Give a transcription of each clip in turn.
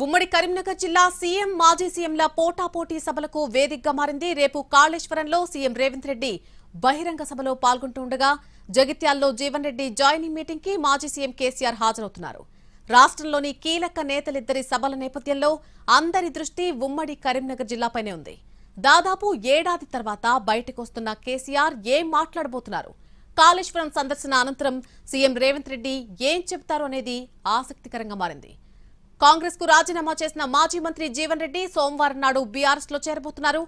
ఉమ్మడి కరీంనగర్ జిల్లా సీఎం మాజీ సీఎంల పోటాపోటీ సభలకు వేదికగా మారింది. రేపు కాళేశ్వరంలో సీఎం రేవంత్ రెడ్డి బహిరంగ సభలో పాల్గొంటుండగా జగిత్యాల్లో జీవన్ రెడ్డి జాయినింగ్ మీటింగ్ కి మాజీ సీఎం కేసీఆర్ హాజరవుతున్నారు. రాష్ట్రంలోని కీలక నేతలిద్దరి సభల నేపథ్యంలో అందరి దృష్టి ఉమ్మడి కరీంనగర్ జిల్లాపైనే ఉంది. దాదాపు ఏడాది తర్వాత బయటకొస్తున్న కేసీఆర్ ఏం మాట్లాడబోతున్నారు? కాళేశ్వరం సందర్శన అనంతరం సీఎం రేవంత్ రెడ్డి ఏం చెబుతారు అనేది ఆసక్తికరంగా మారింది. కాంగ్రెస్ కు రాజీనామా చేసిన మాజీ మంత్రి జీవన్ రెడ్డి సోమవారం నాడు బీఆర్ఎస్ లో చేరబోతున్నారు.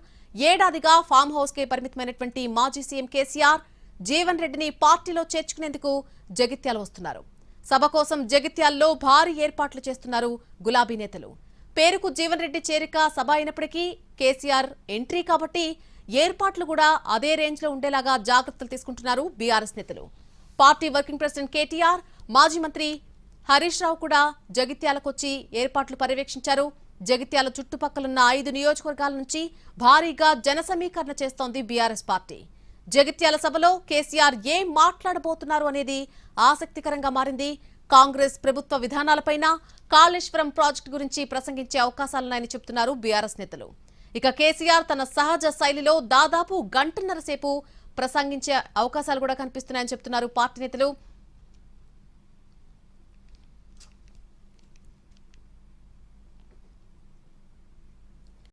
ఏడాదిగా ఫామ్ హౌస్ కే పరిమితమైనటువంటి మాజీ సీఎం కేసీఆర్ జీవన్ రెడ్డిని పార్టీలో చేర్చుకునేందుకు జగిత్యాల వస్తున్నారు. సభ కోసం జగిత్యాల్లో భారీ ఏర్పాట్లు చేస్తున్నారు గులాబీ నేతలు. పేరుకు జీవన్ రెడ్డి చేరిక సభ అయినప్పటికీ కేసీఆర్ ఎంట్రీ కాబట్టి ఏర్పాట్లు కూడా అదే రేంజ్ లో ఉండేలాగా జాగ్రత్తలు తీసుకుంటున్నారు బీఆర్ఎస్ నేతలు. పార్టీ వర్కింగ్ ప్రెసిడెంట్ కేటీఆర్, మాజీ మంత్రి హరీష్ రావు కూడా జగిత్యాలకొచ్చి ఏర్పాట్లు పర్యవేక్షించారు. జగిత్యాల చుట్టుపక్కలున్న 5 నియోజకవర్గాల నుంచి భారీగా జన సమీకరణ చేస్తోంది బీఆర్ఎస్ పార్టీ. జగిత్యాల సభలో కేసీఆర్ ఏం మాట్లాడబోతున్నారు అనేది ఆసక్తికరంగా మారింది. కాంగ్రెస్ ప్రభుత్వ విధానాలపైన, కాళేశ్వరం ప్రాజెక్టు గురించి ప్రసంగించే అవకాశాలున్నాయని చెబుతున్నారు బీఆర్ఎస్ నేతలు. ఇక కేసీఆర్ తన సహజ శైలిలో దాదాపు గంటన్నర సేపు ప్రసంగించే అవకాశాలు కూడా కనిపిస్తున్నాయని చెప్తున్నారు పార్టీ నేతలు.